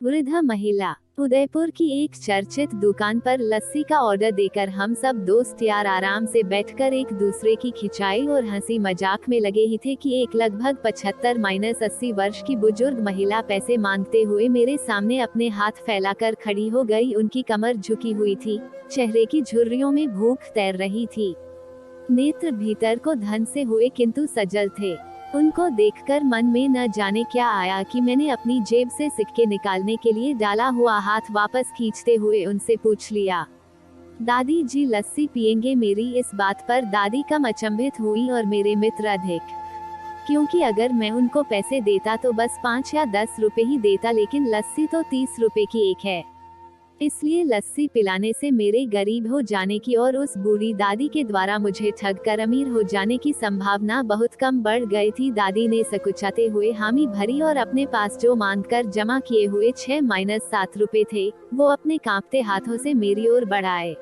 वृद्ध महिला। उदयपुर की एक चर्चित दुकान पर लस्सी का ऑर्डर देकर हम सब दोस्त यार आराम से बैठकर एक दूसरे की खिंचाई और हंसी मजाक में लगे ही थे कि एक लगभग 75-80 वर्ष की बुजुर्ग महिला पैसे मांगते हुए मेरे सामने अपने हाथ फैलाकर खड़ी हो गई। उनकी कमर झुकी हुई थी, चेहरे की झुर्रियों में भूख तैर रही थी, नेत्र भीतर को धन से हुए किंतु सजल थे। उनको देखकर मन में न जाने क्या आया कि मैंने अपनी जेब से सिक्के निकालने के लिए डाला हुआ हाथ वापस खींचते हुए उनसे पूछ लिया, दादी जी लस्सी पियेंगे? मेरी इस बात पर दादी कम अचंभित हुई और मेरे मित्र अधिक, क्योंकि अगर मैं उनको पैसे देता तो बस 5 या 10 रुपए ही देता, लेकिन लस्सी तो 30 रुपए की एक है, इसलिए लस्सी पिलाने से मेरे गरीब हो जाने की और उस बूढ़ी दादी के द्वारा मुझे ठग कर अमीर हो जाने की संभावना बहुत कम बढ़ गई थी। दादी ने सकुचाते हुए हामी भरी और अपने पास जो मांगकर जमा किए हुए 6-7 रुपए थे, वो अपने कांपते हाथों से मेरी ओर बढ़ाए।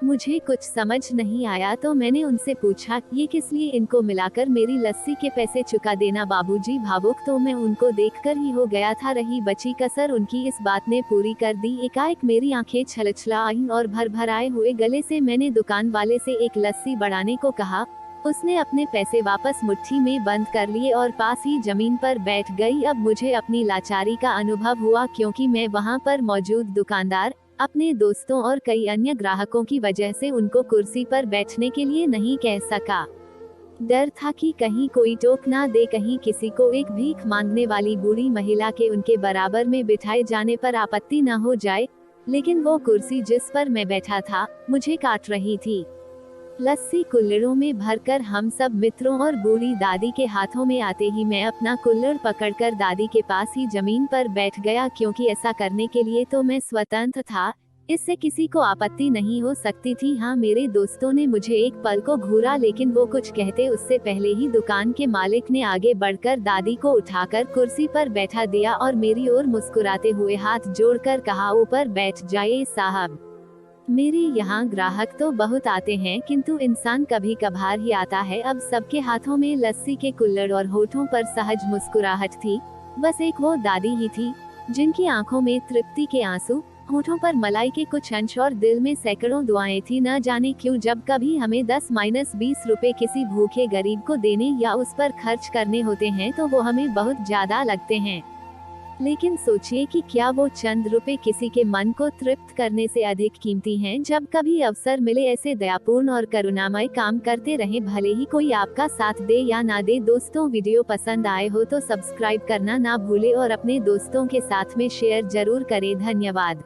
मुझे कुछ समझ नहीं आया तो मैंने उनसे पूछा, ये किस लिए? इनको मिलाकर मेरी लस्सी के पैसे चुका देना बाबूजी। भावुक तो मैं उनको देखकर ही हो गया था, रही बची कसर उनकी इस बात ने पूरी कर दी। एकाएक मेरी आंखें छलछला आईं और भर आए हुए गले से मैंने दुकान वाले से एक लस्सी बढ़ाने को कहा। उसने अपने पैसे वापस मुट्ठी में बंद कर लिए और पास ही जमीन पर बैठ गई। अब मुझे अपनी लाचारी का अनुभव हुआ, क्योंकि मैं वहाँ पर मौजूद दुकानदार, अपने दोस्तों और कई अन्य ग्राहकों की वजह से उनको कुर्सी पर बैठने के लिए नहीं कह सका। डर था कि कहीं कोई टोक ना दे, कहीं किसी को एक भीख मांगने वाली बूढ़ी महिला के उनके बराबर में बिठाए जाने पर आपत्ति न हो जाए, लेकिन वो कुर्सी जिस पर मैं बैठा था, मुझे काट रही थी। लस्सी कुल्हड़ों में भरकर हम सब मित्रों और बूढ़ी दादी के हाथों में आते ही मैं अपना कुल्हड़ पकड़कर दादी के पास ही जमीन पर बैठ गया, क्योंकि ऐसा करने के लिए तो मैं स्वतंत्र था, इससे किसी को आपत्ति नहीं हो सकती थी। हाँ, मेरे दोस्तों ने मुझे एक पल को घूरा, लेकिन वो कुछ कहते उससे पहले ही दुकान के मालिक ने आगे बढ़कर दादी को उठाकर कुर्सी पर बैठा दिया और मेरी ओर मुस्कुराते हुए हाथ जोड़कर कहा, ऊपर बैठ जाइए साहब। मेरे यहाँ ग्राहक तो बहुत आते हैं, किंतु इंसान कभी कभार ही आता है। अब सबके हाथों में लस्सी के कुल्हड़ और होठों पर सहज मुस्कुराहट थी। बस एक वो दादी ही थी जिनकी आंखों में तृप्ति के आंसू, होठों पर मलाई के कुछ अंश और दिल में सैकड़ों दुआएं थी। न जाने क्यों जब कभी हमें 10-20 रुपए किसी भूखे गरीब को देने या उस पर खर्च करने होते हैं तो वो हमें बहुत ज्यादा लगते हैं, लेकिन सोचिए कि क्या वो चंद रुपए किसी के मन को तृप्त करने से अधिक कीमती हैं। जब कभी अवसर मिले ऐसे दयापूर्ण और करुणामय काम करते रहें, भले ही कोई आपका साथ दे या ना दे। दोस्तों, वीडियो पसंद आए हो तो सब्सक्राइब करना ना भूले और अपने दोस्तों के साथ में शेयर जरूर करें। धन्यवाद।